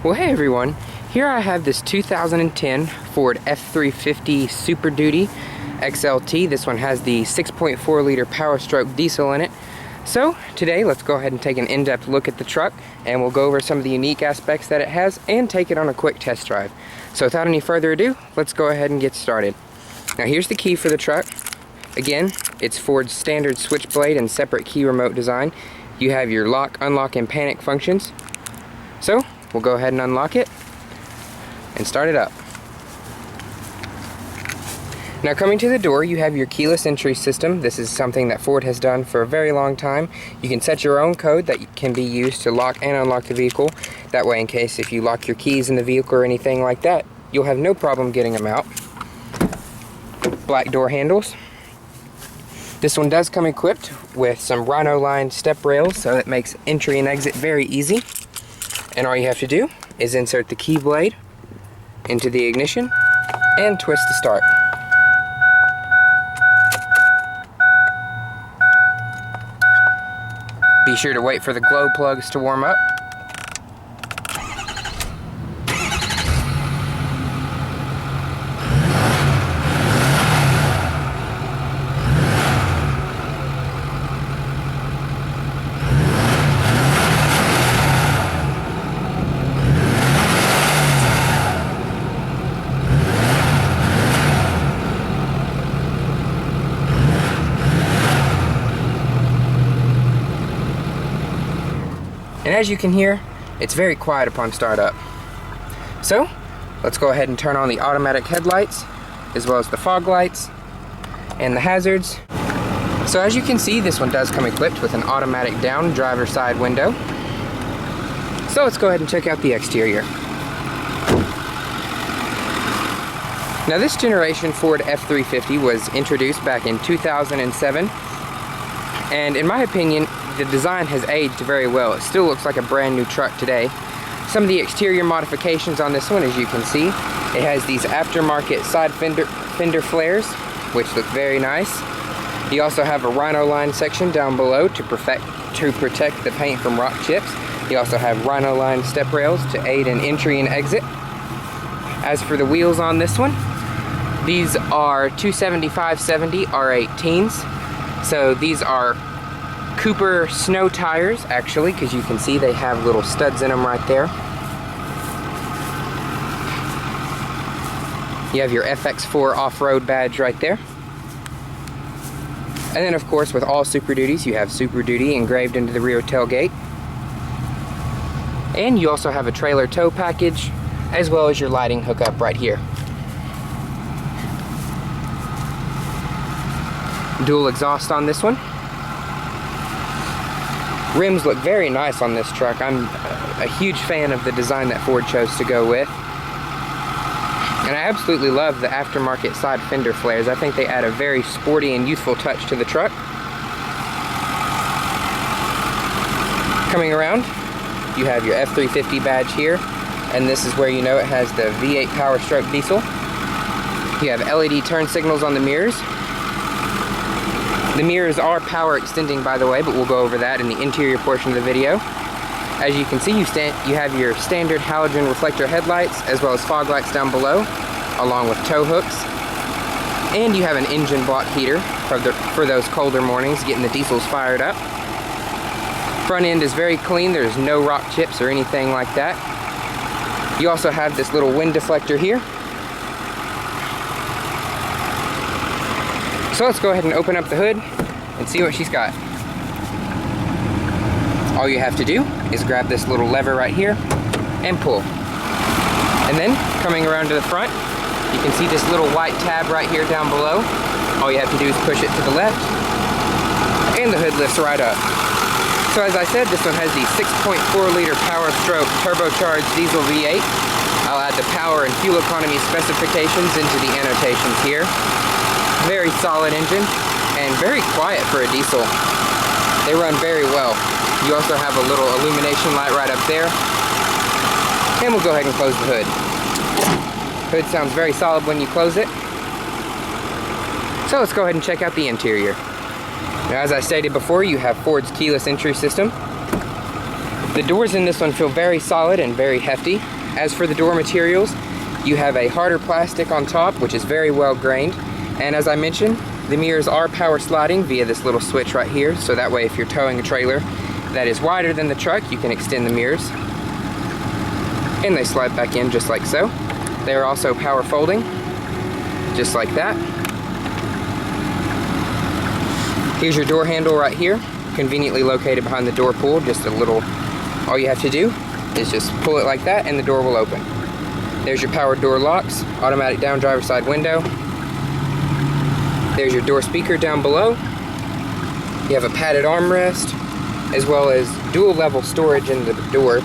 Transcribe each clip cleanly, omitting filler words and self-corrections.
Well, hey everyone, here I have this 2010 Ford F-350 Super Duty XLT. This one has the 6.4 liter Powerstroke diesel in it. So today let's go ahead and take an in-depth look at the truck, and we'll go over some of the unique aspects that it has and take it on a quick test drive. So without any further ado, let's go ahead and get started. Now here's the key for the truck. Again, it's Ford's standard switchblade and separate key remote design. You have your lock, unlock, and panic functions. So we'll go ahead and unlock it and start it up. Now coming to the door, you have your keyless entry system. This is something that Ford has done for a very long time. You can set your own code that can be used to lock and unlock the vehicle. That way, in case if you lock your keys in the vehicle or anything like that, you'll have no problem getting them out. Black door handles. This one does come equipped with some rhino lined step rails, so it makes entry and exit very easy. And all you have to do is insert the key blade into the ignition and twist to start. Be sure to wait for the glow plugs to warm up. And as you can hear, it's very quiet upon startup. So, let's go ahead and turn on the automatic headlights, as well as the fog lights, and the hazards. So as you can see, this one does come equipped with an automatic down driver's side window. So let's go ahead and check out the exterior. Now this generation Ford F-350 was introduced back in 2007, and in my opinion, the design has aged very well. It still looks like a brand new truck today. Some of the exterior modifications on this one, as you can see, it has these aftermarket side fender flares, which look very nice. You also have a rhino line section down below to protect the paint from rock chips. You also have rhino line step rails to aid in entry and exit. As for the wheels on this one, these are 275/70 R18s. So these are Cooper snow tires, actually, because you can see they have little studs in them right there. You have your FX4 off-road badge right there. And then of course with all Super Duties, you have Super Duty engraved into the rear tailgate. And you also have a trailer tow package, as well as your lighting hookup right here. Dual exhaust on this one. Rims look very nice on this truck. I'm a huge fan of the design that Ford chose to go with. And I absolutely love the aftermarket side fender flares. I think they add a very sporty and youthful touch to the truck. Coming around, you have your F-350 badge here, and this is where you know it has the V8 Powerstroke diesel. You have LED turn signals on the mirrors. The mirrors are power extending, by the way, but we'll go over that in the interior portion of the video. As you can see, you have your standard halogen reflector headlights, as well as fog lights down below, along with tow hooks. And you have an engine block heater for those colder mornings, getting the diesels fired up. Front end is very clean. There's no rock chips or anything like that. You also have this little wind deflector here. So let's go ahead and open up the hood and see what she's got. All you have to do is grab this little lever right here and pull. And then coming around to the front, you can see this little white tab right here down below. All you have to do is push it to the left and the hood lifts right up. So as I said, this one has the 6.4 liter Powerstroke turbocharged diesel V8. I'll add the power and fuel economy specifications into the annotations here. Very solid engine and very quiet for a diesel. They run very well. You also have a little illumination light right up there. And we'll go ahead and close the hood. Hood sounds very solid when you close it. So let's go ahead and check out the interior. Now, as I stated before, you have Ford's keyless entry system. The doors in this one feel very solid and very hefty. As for the door materials, you have a harder plastic on top, which is very well grained. And as I mentioned, the mirrors are power sliding via this little switch right here. So that way, if you're towing a trailer that is wider than the truck, you can extend the mirrors. And they slide back in just like so. They are also power folding, just like that. Here's your door handle right here, conveniently located behind the door pull. Just a little, all you have to do is just pull it like that and the door will open. There's your power door locks, automatic down driver side window. There's your door speaker down below. You have a padded armrest, as well as dual level storage in the door.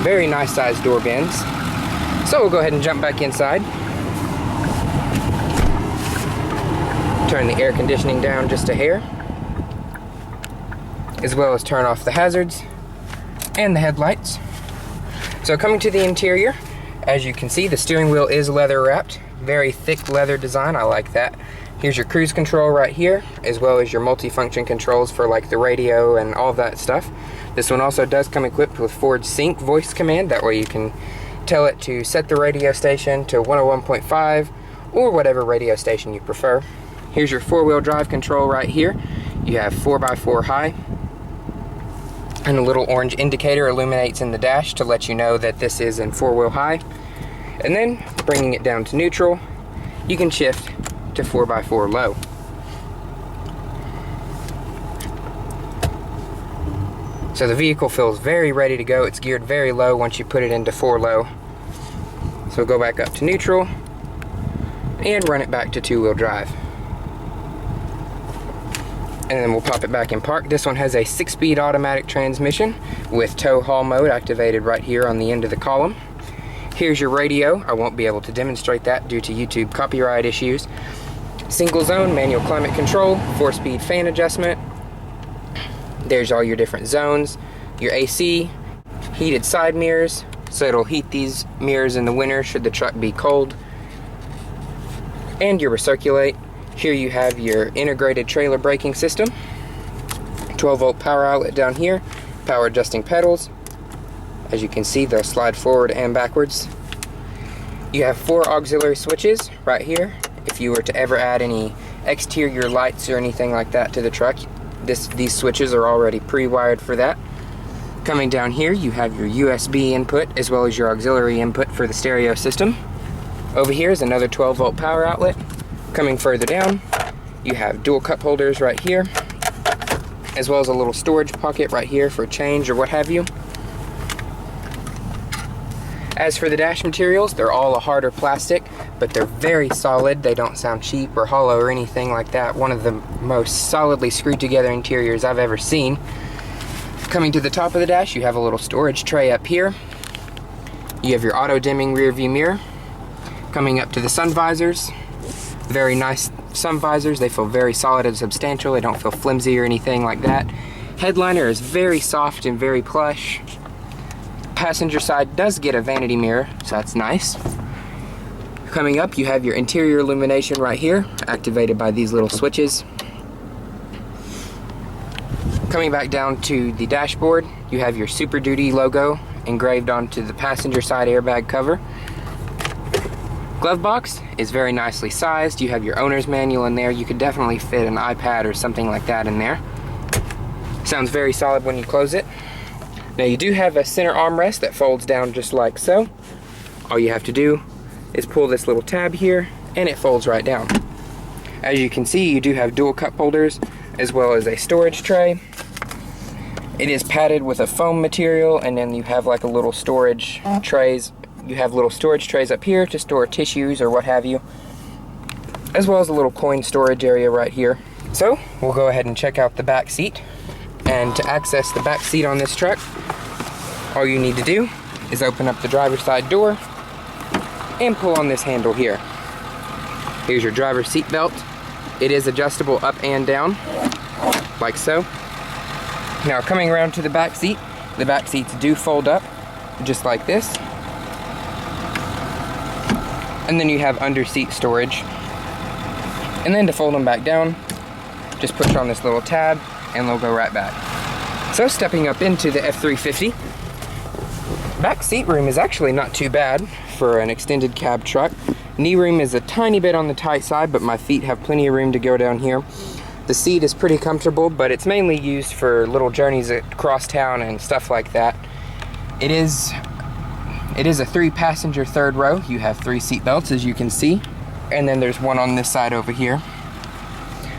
Very nice sized door bins. So we'll go ahead and jump back inside. Turn the air conditioning down just a hair, as well as turn off the hazards and the headlights. So coming to the interior, as you can see, the steering wheel is leather wrapped. Very thick leather design, I like that. Here's your cruise control right here, as well as your multi-function controls for like the radio and all that stuff. This one also does come equipped with Ford Sync voice command. That way you can tell it to set the radio station to 101.5 or whatever radio station you prefer. Here's your four-wheel drive control right here. You have 4x4 high, and a little orange indicator illuminates in the dash to let you know that this is in four-wheel high. And then bringing it down to neutral, you can shift to 4x4 low. So the vehicle feels very ready to go. It's geared very low once you put it into 4 low. So go back up to neutral and run it back to 2-wheel drive. And then we'll pop it back in park. This one has a 6-speed automatic transmission with tow haul mode activated right here on the end of the column. Here's your radio. I won't be able to demonstrate that due to YouTube copyright issues. Single zone, manual climate control, 4-speed fan adjustment. There's all your different zones, your AC, heated side mirrors, so it'll heat these mirrors in the winter should the truck be cold. And your recirculate. Here you have your integrated trailer braking system, 12-volt power outlet down here, power adjusting pedals. As you can see, they'll slide forward and backwards. You have 4 auxiliary switches right here. If you were to ever add any exterior lights or anything like that to the truck, these switches are already pre-wired for that. Coming down here, you have your USB input as well as your auxiliary input for the stereo system. Over here is another 12-volt power outlet. Coming further down, you have dual cup holders right here, as well as a little storage pocket right here for change or what have you. As for the dash materials, they're all a harder plastic, but they're very solid. They don't sound cheap or hollow or anything like that. One of the most solidly screwed together interiors I've ever seen. Coming to the top of the dash, you have a little storage tray up here. You have your auto dimming rear view mirror. Coming up to the sun visors. Very nice sun visors. They feel very solid and substantial. They don't feel flimsy or anything like that. Headliner is very soft and very plush. Passenger side does get a vanity mirror, so that's nice. Coming up, you have your interior illumination right here, activated by these little switches. Coming back down to the dashboard, you have your Super Duty logo engraved onto the passenger side airbag cover. Glove box is very nicely sized. You have your owner's manual in there. You could definitely fit an iPad or something like that in there. Sounds very solid when you close it. Now you do have a center armrest that folds down just like so. All you have to do is pull this little tab here and it folds right down. As you can see, you do have dual cup holders as well as a storage tray. It is padded with a foam material, and then you have like a little storage trays. You have little storage trays up here to store tissues or what have you, as well as a little coin storage area right here. So we'll go ahead and check out the back seat. And to access the back seat on this truck, all you need to do is open up the driver's side door and pull on this handle here. Here's your driver's seat belt. It is adjustable up and down, like so. Now coming around to the back seats do fold up, just like this. And then you have under seat storage. And then to fold them back down, just push on this little tab and they'll go right back. So stepping up into the F-350, Back seat room is actually not too bad for an extended cab truck. Knee room is a tiny bit on the tight side, but my feet have plenty of room to go down here. The seat is pretty comfortable, but it's mainly used for little journeys across town and stuff like that. It is a 3-passenger third row. You have 3 seat belts, as you can see, and then there's one on this side over here.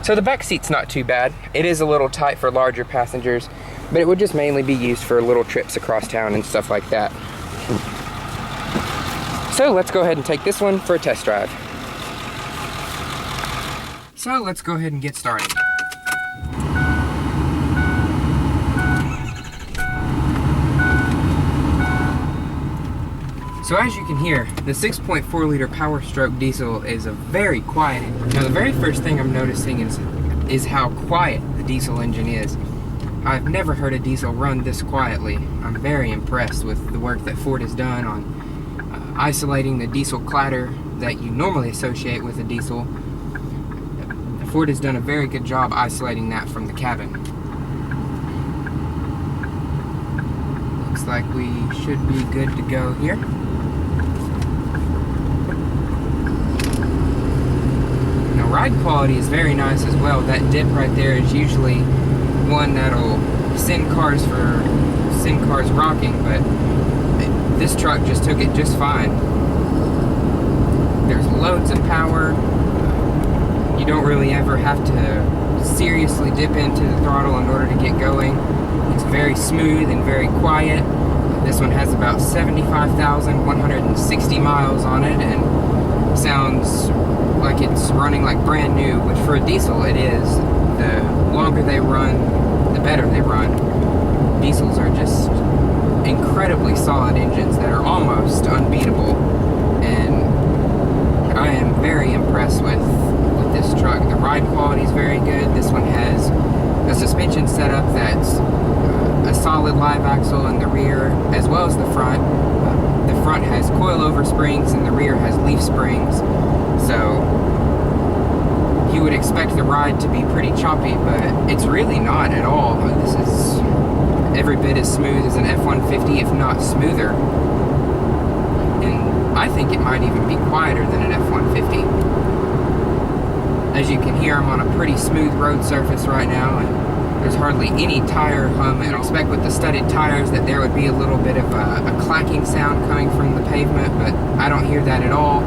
So the back seat's not too bad. It is a little tight for larger passengers, but it would just mainly be used for little trips across town and stuff like that. So let's go ahead and take this one for a test drive. So let's go ahead and get started. So as you can hear, the 6.4 liter Powerstroke diesel is a very quiet. Now the very first thing I'm noticing is how quiet the diesel engine is. I've never heard a diesel run this quietly. I'm very impressed with the work that Ford has done on isolating the diesel clatter that you normally associate with a diesel. Ford has done a very good job isolating that from the cabin. Looks like we should be good to go here. Now ride quality is very nice as well. That dip right there is usually one that'll send cars rocking, but this truck just took it just fine. There's loads of power. You don't really ever have to seriously dip into the throttle in order to get going. It's very smooth and very quiet. This one has about 75,160 miles on it and sounds like it's running like brand new, which for a diesel it is. The longer they run, the better they run. Diesels are just incredibly solid engines that are almost unbeatable, and I am very impressed with this truck. The ride quality is very good. This one has a suspension setup that's a solid live axle in the rear as well as the front. The front has coilover springs and the rear has leaf springs, so you would expect the ride to be pretty choppy, but it's really not at all. This is every bit as smooth as an F-150, if not smoother, and I think it might even be quieter than an F-150. As you can hear, I'm on a pretty smooth road surface right now, and there's hardly any tire hum. I'd expect with the studded tires that there would be a little bit of a clacking sound coming from the pavement, but I don't hear that at all.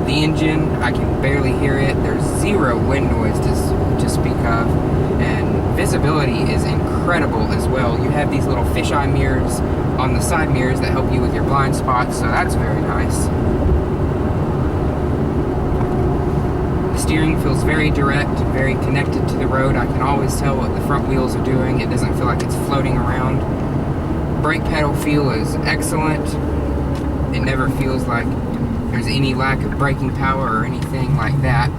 The engine, I can barely hear it. There's zero wind noise to speak of, and visibility is incredible as well. You have these little fisheye mirrors on the side mirrors that help you with your blind spots, so that's very nice. Steering feels very direct, very connected to the road. I can always tell what the front wheels are doing. It doesn't feel like it's floating around. Brake pedal feel is excellent. It never feels like there's any lack of braking power or anything like that.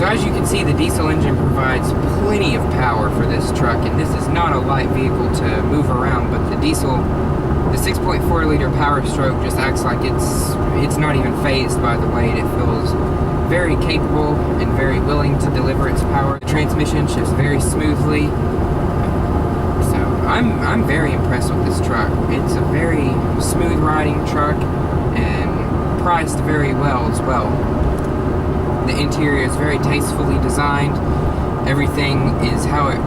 As you can see, the diesel engine provides plenty of power for this truck, and this is not a light vehicle to move around, but the 6.4 liter Powerstroke just acts like it's not even phased by the weight. It feels very capable and very willing to deliver its power. The transmission shifts very smoothly, so I'm very impressed with this truck. It's a very smooth riding truck and priced very well as well. The interior is very tastefully designed. Everything is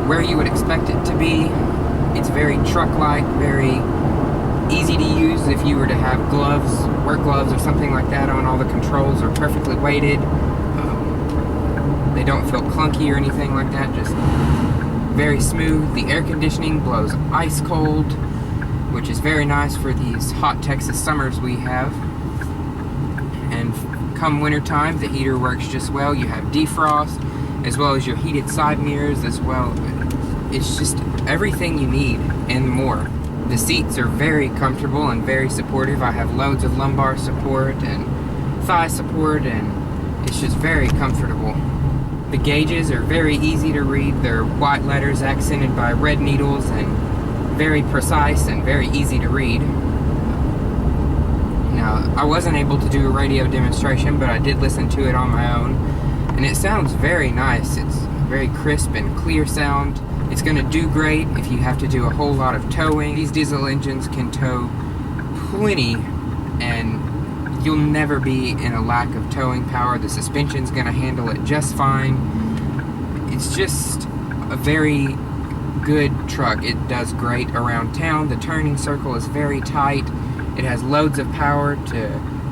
where you would expect it to be. It's very truck-like, very easy to use if you were to have gloves, work gloves or something like that on. All the controls are perfectly weighted. They don't feel clunky or anything like that, just very smooth. The air conditioning blows ice cold, which is very nice for these hot Texas summers we have. And come winter time, the heater works just well. You have defrost as well as your heated side mirrors as well. It's just everything you need and more. The seats are very comfortable and very supportive. I have loads of lumbar support and thigh support, and it's just very comfortable. The gauges are very easy to read. They're white letters accented by red needles and very precise and very easy to read. Now, I wasn't able to do a radio demonstration, but I did listen to it on my own, and it sounds very nice. It's very crisp and clear sound. It's going to do great if you have to do a whole lot of towing. These diesel engines can tow plenty, and you'll never be in a lack of towing power. The suspension's going to handle it just fine. It's just a very good truck. It does great around town. The turning circle is very tight. It has loads of power to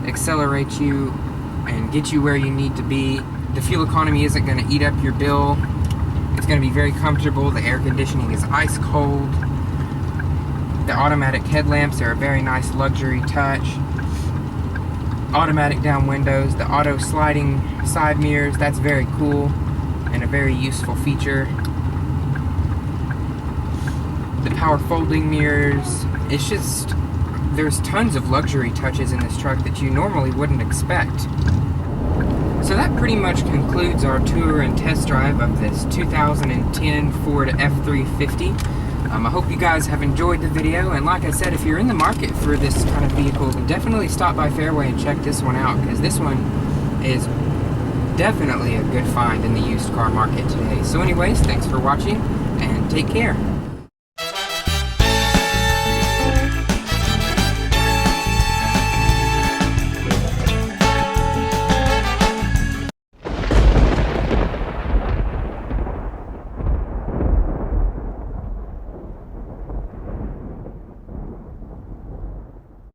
accelerate you and get you where you need to be. The fuel economy isn't going to eat up your bill. It's going to be very comfortable. The air conditioning is ice cold. The automatic headlamps are a very nice luxury touch. Automatic down windows, the auto sliding side mirrors, that's very cool and a very useful feature. The power folding mirrors, it's just, there's tons of luxury touches in this truck that you normally wouldn't expect. So that pretty much concludes our tour and test drive of this 2010 Ford F-350. I hope you guys have enjoyed the video, and like I said, if you're in the market for this kind of vehicle, then definitely stop by Fairway and check this one out, because this one is definitely a good find in the used car market today. So anyways, thanks for watching, and take care.